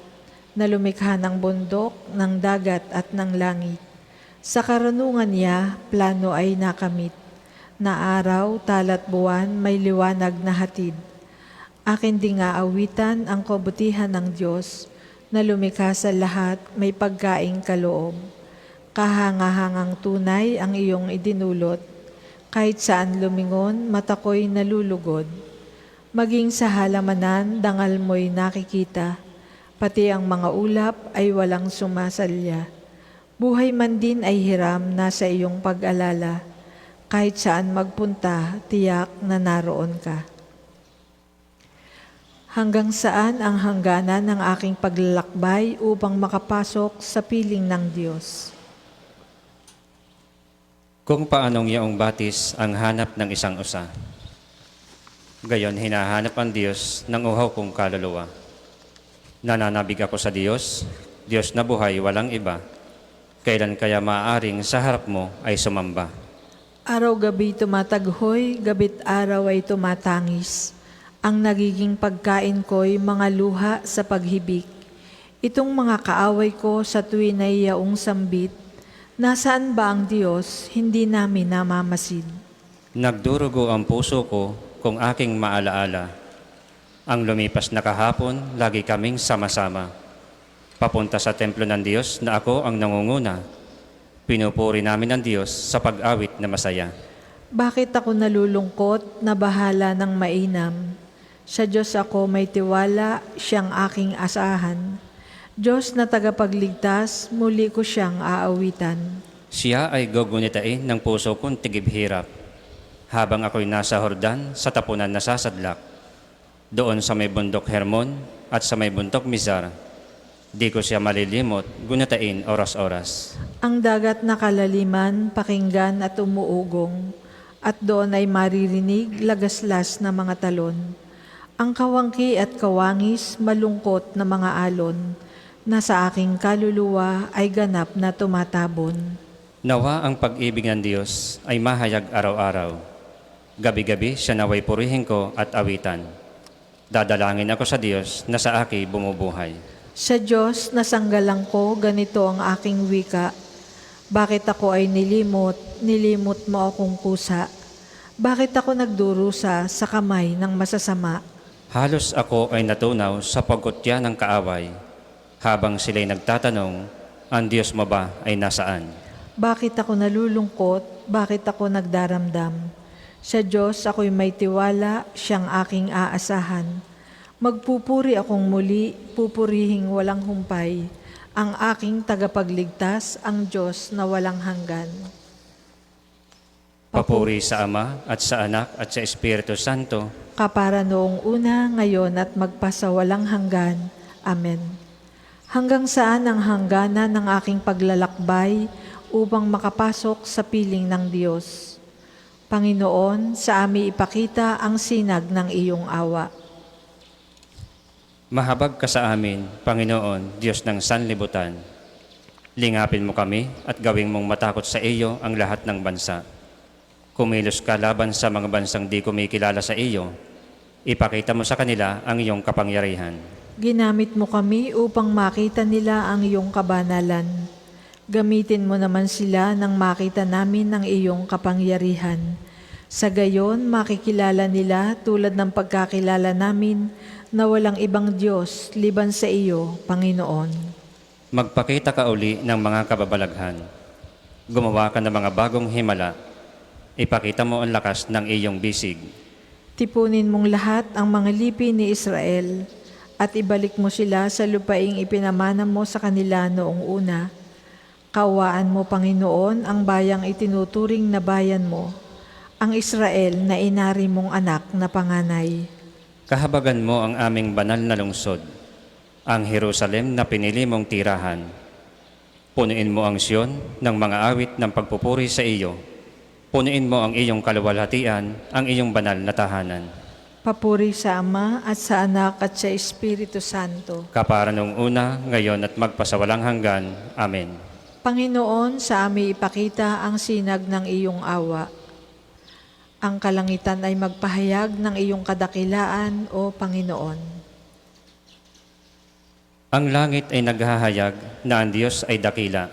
na lumikha ng bundok, ng dagat at ng langit. Sa karunungan niya, plano ay nakamit, na araw, talat buwan, may liwanag na hatid. Akin ding aawitan ang kabutihan ng Diyos, na lumikha sa lahat, may pagkaing kaloob. Kahangahangang tunay ang iyong idinulot, kahit saan lumingon, mata ko'y nalulugod. Maging sa halamanan, dangal mo'y nakikita, pati ang mga ulap ay walang sumasalya. Buhay man din ay hiram nasa iyong pag-alala, kahit saan magpunta, tiyak na naroon ka. Hanggang saan ang hangganan ng aking paglalakbay upang makapasok sa piling ng Diyos? Kung paanong yaong batis ang hanap ng isang usa. Gayon hinahanap ang Diyos ng uhaw kong kaluluwa. Nananabig ako sa Diyos, Diyos na buhay walang iba. Kailan kaya maaaring sa harap mo ay sumamba? Araw-gabi tumataghoy, gabit araw ay tumatangis. Ang nagiging pagkain ko'y mga luha sa paghibik. Itong mga kaaway ko sa tuwin ay yaong sambit. Nasaan ba ang Diyos, hindi namin namamasid? Nagdurugo ang puso ko kung aking maalaala. Ang lumipas na kahapon, lagi kaming sama-sama. Papunta sa templo ng Diyos na ako ang nangunguna. Pinupuri namin ang Diyos sa pag-awit na masaya. Bakit ako nalulungkot na bahala ng mainam? Sa Diyos ako may tiwala, siyang aking asahan. Diyos na tagapagligtas, muli ko siyang aawitan. Siya ay gugunitain ng puso kong tigib-hirap. Habang ako'y nasa Hordan, sa tapunan nasasadlak. Doon sa may bundok Hermon at sa may bundok Mizar, di ko siya malilimot, gunatain oras-oras. Ang dagat na kalaliman, pakinggan at umuugong, at doon ay maririnig lagaslas na mga talon. Ang kawangki at kawangis, malungkot na mga alon, na sa aking kaluluwa ay ganap na tumatabon. Nawa ang pag-ibig ng Diyos ay mahayag araw-araw. Gabi-gabi siya naway purihin ko at awitan. Dadalangin ako sa Diyos na sa aki bumubuhay. Sa Diyos, nasanggalang ko, ganito ang aking wika. Bakit ako ay nilimot mo akong kusa? Bakit ako nagdurusa sa kamay ng masasama? Halos ako ay natunaw sa pagkutya ng kaaway. Habang sila'y nagtatanong, ang Diyos mo ba ay nasaan? Bakit ako nalulungkot? Bakit ako nagdaramdam? Sa Diyos ako'y may tiwala, siyang aking aasahan. Magpupuri akong muli, pupurihing walang humpay. Ang aking tagapagligtas, ang Diyos na walang hanggan. Papuri sa Ama at sa Anak at sa Espiritu Santo. Kapara noong una, ngayon at magpasawalang hanggan. Amen. Hanggang saan ang hangganan ng aking paglalakbay upang makapasok sa piling ng Diyos? Panginoon, sa amin ipakita ang sinag ng iyong awa. Mahabag ka sa amin, Panginoon, Diyos ng sanlibutan. Lingapin mo kami at gawing mong matakot sa iyo ang lahat ng bansa. Kumilos ka laban sa mga bansang di kumikilala sa iyo. Ipakita mo sa kanila ang iyong kapangyarihan. Ginamit mo kami upang makita nila ang iyong kabanalan. Gamitin mo naman sila nang makita namin ang iyong kapangyarihan. Sa gayon, makikilala nila tulad ng pagkakilala namin na walang ibang Diyos liban sa iyo, Panginoon. Magpakita ka uli ng mga kababalaghan. Gumawa ka ng mga bagong himala. Ipakita mo ang lakas ng iyong bisig. Tipunin mong lahat ang mga lipi ni Israel at ibalik mo sila sa lupaing ipinamana mo sa kanila noong una. Kaawaan mo, Panginoon, ang bayang itinuturing na bayan mo, ang Israel na inari mong anak na panganay. Kahabagan mo ang aming banal na lungsod, ang Jerusalem na pinili mong tirahan. Punuin mo ang Sion ng mga awit ng pagpupuri sa iyo. Punuin mo ang iyong kaluwalhatian, ang iyong banal na tahanan. Papuri sa Ama at sa Anak at sa Espiritu Santo. Kapara nung una, ngayon at magpasawalang hanggan. Amen. Panginoon, sa amin ipakita ang sinag ng iyong awa. Ang kalangitan ay magpahayag ng iyong kadakilaan, O Panginoon. Ang langit ay naghahayag na ang Diyos ay dakila.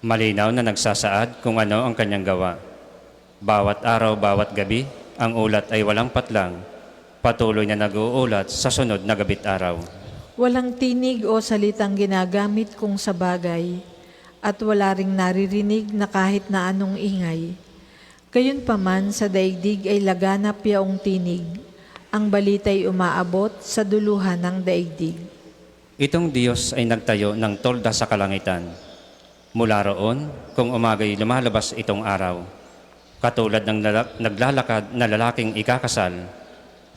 Malinaw na nagsasaad kung ano ang kanyang gawa. Bawat araw, bawat gabi, ang ulat ay walang patlang. Patuloy na nag-uulat sa sunod na gabit araw. Walang tinig o salitang ginagamit kung sa bagay, at wala ring naririnig na kahit na anong ingay. Gayunpaman sa daigdig ay laganap yaong tinig, ang balita'y umaabot sa duluhan ng daigdig. Itong Diyos ay nagtayo ng tolda sa kalangitan. Mula roon, kung umagay lumalabas itong araw, katulad ng naglalakad na lalaking ikakasal,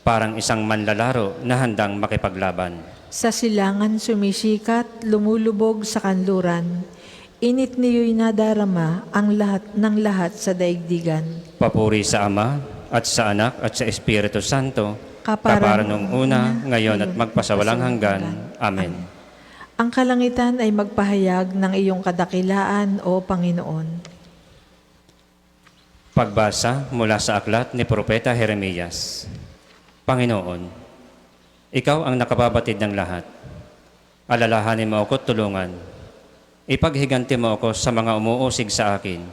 parang isang manlalaro na handang makipaglaban. Sa silangan sumisikat, lumulubog sa kanluran, init niyo'y nadarama ang lahat ng lahat sa daigdigan. Papuri sa Ama at sa Anak at sa Espiritu Santo, kapara nung una, ngayon at magpasawalang hanggan. Amen. Ang kalangitan ay magpahayag ng iyong kadakilaan, O Panginoon. Pagbasa mula sa aklat ni Propeta Jeremias. Panginoon, Ikaw ang nakababatid ng lahat. Alalahanin mo ako at tulungan. Ipaghiganti mo ako sa mga umuusig sa akin.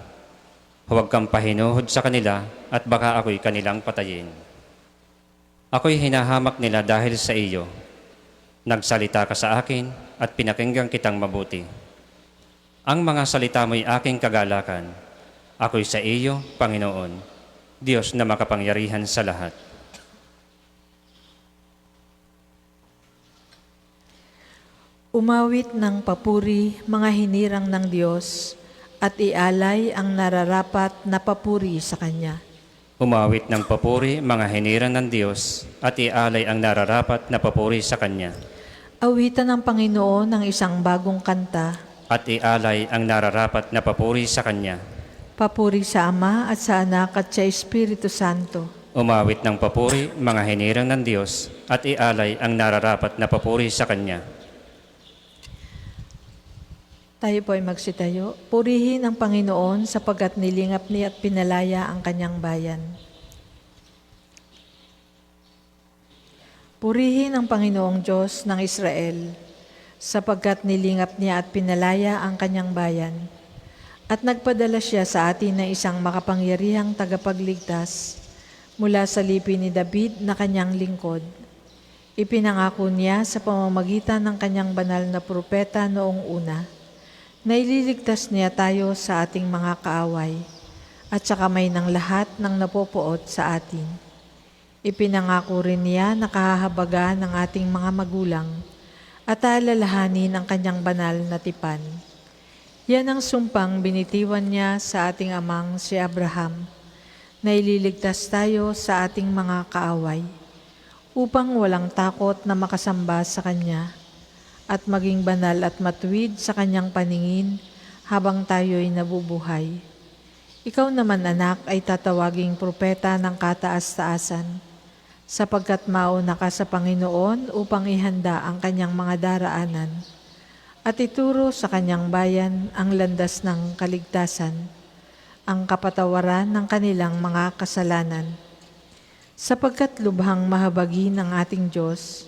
Huwag kang pahinuhod sa kanila at baka ako'y kanilang patayin. Ako'y hinahamak nila dahil sa iyo. Nagsalita ka sa akin at pinakinggan kitang mabuti. Ang mga salita mo'y aking kagalakan. Ako'y sa iyo, Panginoon, Diyos na makapangyarihan sa lahat. Umawit ng papuri, mga hinirang ng Diyos, at ialay ang nararapat na papuri sa Kanya. Umawit ng papuri, mga hinirang ng Diyos, at ialay ang nararapat na papuri sa Kanya. Awitan ng Panginoon ng isang bagong kanta, At ialay ang nararapat na papuri sa Kanya. papuri sa Ama at sa Anak at sa Espiritu Santo. Umawit ng papuri, mga hinirang ng Diyos, at ialay ang nararapat na papuri sa Kanya. Tayo po ay magsitayo. Purihin ang Panginoon sapagkat nilingap niya at pinalaya ang kanyang bayan. Purihin ang Panginoong Diyos ng Israel sapagkat nilingap niya at pinalaya ang kanyang bayan. At nagpadala siya sa atin na isang makapangyarihang tagapagligtas mula sa lipi ni David na kanyang lingkod. Ipinangako niya sa pamamagitan ng kanyang banal na propeta noong una na ililigtas niya tayo sa ating mga kaaway at sa kamay ng lahat ng napopoot sa atin. Ipinangako rin niya na kahahabagan ng ating mga magulang at alalahanin ang kanyang banal na tipan. Yan ang sumpang binitiwan niya sa ating amang si Abraham, na ililigtas tayo sa ating mga kaaway, upang walang takot na makasamba sa Kanya, at maging banal at matuwid sa Kanyang paningin habang tayo'y nabubuhay. Ikaw naman, anak, ay tatawaging propeta ng kataas-taasan, sapagkat mauna ka sa Panginoon upang ihanda ang Kanyang mga daraanan, at ituro sa Kanyang bayan ang landas ng kaligtasan, ang kapatawaran ng kanilang mga kasalanan. Sapagkat lubhang mahabagin ng ating Diyos,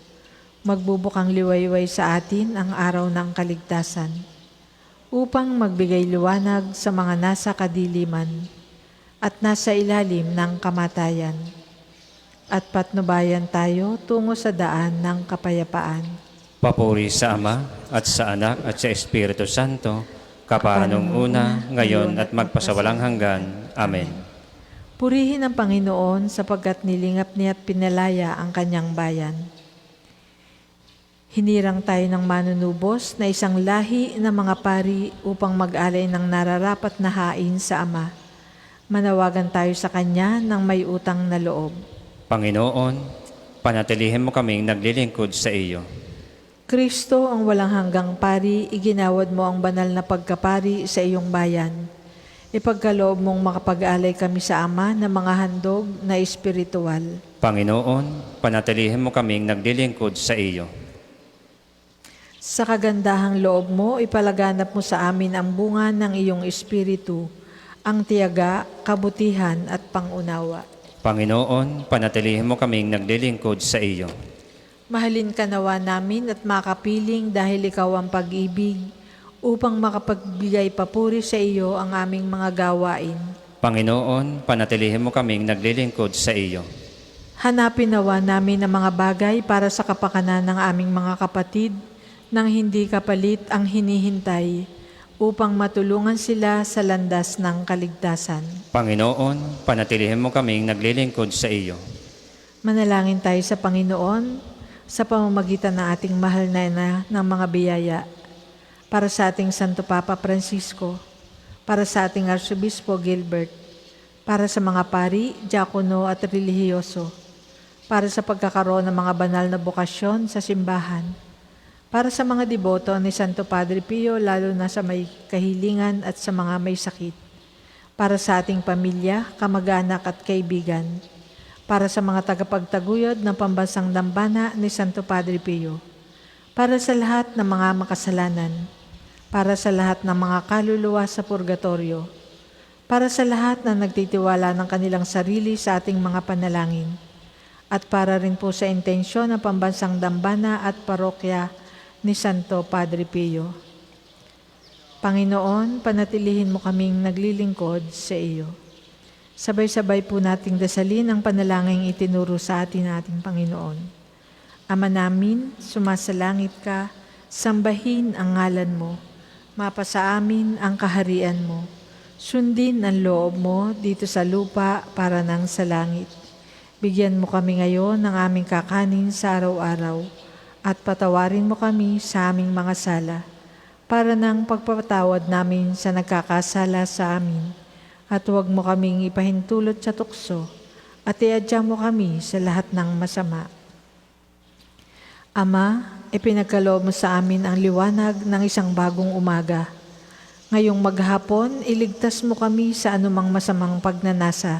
magbubukang liwayway sa atin ang araw ng kaligtasan, upang magbigay liwanag sa mga nasa kadiliman at nasa ilalim ng kamatayan, at patnubayan tayo tungo sa daan ng kapayapaan. Papuri sa Ama, at sa Anak, at sa Espiritu Santo, kapara nung una, ngayon, at magpasawalang hanggan. Amen. Purihin ang Panginoon sapagkat nilingap niya at pinalaya ang kanyang bayan. Hinirang tayo ng manunubos na isang lahi ng mga pari upang mag-alay ng nararapat na hain sa Ama. Manawagan tayo sa Kanya ng may utang na loob. Panginoon, panatilihin mo kaming naglilingkod sa iyo. Kristo, ang walang hanggang pari, iginawad mo ang banal na pagkapari sa iyong bayan. Ipagkaloob mong makapag-alay kami sa Ama ng mga handog na espiritual. Panginoon, panatilihin mo kaming naglilingkod sa iyo. Sa kagandahang loob mo, ipalaganap mo sa amin ang bunga ng iyong espiritu, ang tiyaga, kabutihan at pangunawa. Panginoon, panatilihin mo kaming naglilingkod sa iyo. Mahalin ka nawa namin at makapiling dahil ikaw ang pag-ibig, upang makapagbigay papuri sa iyo ang aming mga gawain. Panginoon, panatilihin mo kaming naglilingkod sa iyo. Hanapin nawa namin ang mga bagay para sa kapakanan ng aming mga kapatid, nang hindi kapalit ang hinihintay, upang matulungan sila sa landas ng kaligtasan. Panginoon, panatilihin mo kaming naglilingkod sa iyo. Manalangin tayo sa Panginoon sa pamamagitan ng ating mahal na ina ng mga biyaya, para sa ating Santo Papa Francisco, para sa ating Arsobispo Gilbert, para sa mga pari, diakono at relihiyoso, para sa pagkakaroon ng mga banal na bokasyon sa simbahan, para sa mga deboto ni Santo Padre Pio, lalo na sa may kahilingan at sa mga may sakit, para sa ating pamilya, kamag-anak at kaibigan, para sa mga tagapagtaguyod ng pambansang dambana ni Santo Padre Pio, para sa lahat ng mga makasalanan, para sa lahat ng mga kaluluwa sa purgatorio, para sa lahat na nagtitiwala ng kanilang sarili sa ating mga panalangin, at para rin po sa intensyon ng pambansang dambana at parokya ni Santo Padre Pio. Panginoon, panatilihin mo kaming naglilingkod sa iyo. Sabay-sabay po nating dasalin ang panalangin itinuro sa atin ating Panginoon. Ama namin, sumasalangit ka, sambahin ang ngalan mo, mapasa amin ang kaharian mo, sundin ang loob mo dito sa lupa para nang sa langit. Bigyan mo kami ngayon ng aming kakanin sa araw-araw, at patawarin mo kami sa aming mga sala, para nang pagpapatawad namin sa nagkakasala sa amin. At huwag mo kaming ipahintulot sa tukso, at iadya mo kami sa lahat ng masama. Ama, ipinagkaloob mo sa amin ang liwanag ng isang bagong umaga. Ngayong maghapon, iligtas mo kami sa anumang masamang pagnanasa.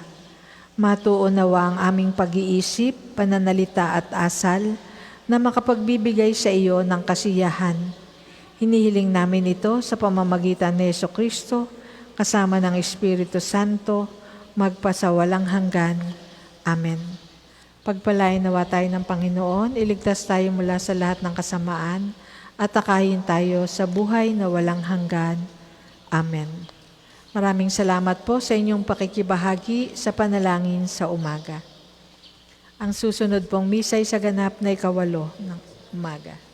Matuon nawa ang aming pag-iisip, pananalita at asal na makapagbibigay sa iyo ng kasiyahan. Hinihiling namin ito sa pamamagitan ni Jesucristo, kasama ng Espiritu Santo, magpasawalang hanggan. Amen. Pagpalain nawa tayo ng Panginoon, iligtas tayo mula sa lahat ng kasamaan, at takayin tayo sa buhay na walang hanggan. Amen. Maraming salamat po sa inyong pakikibahagi sa panalangin sa umaga. Ang susunod pong misa ay sa ganap na 8 ng umaga.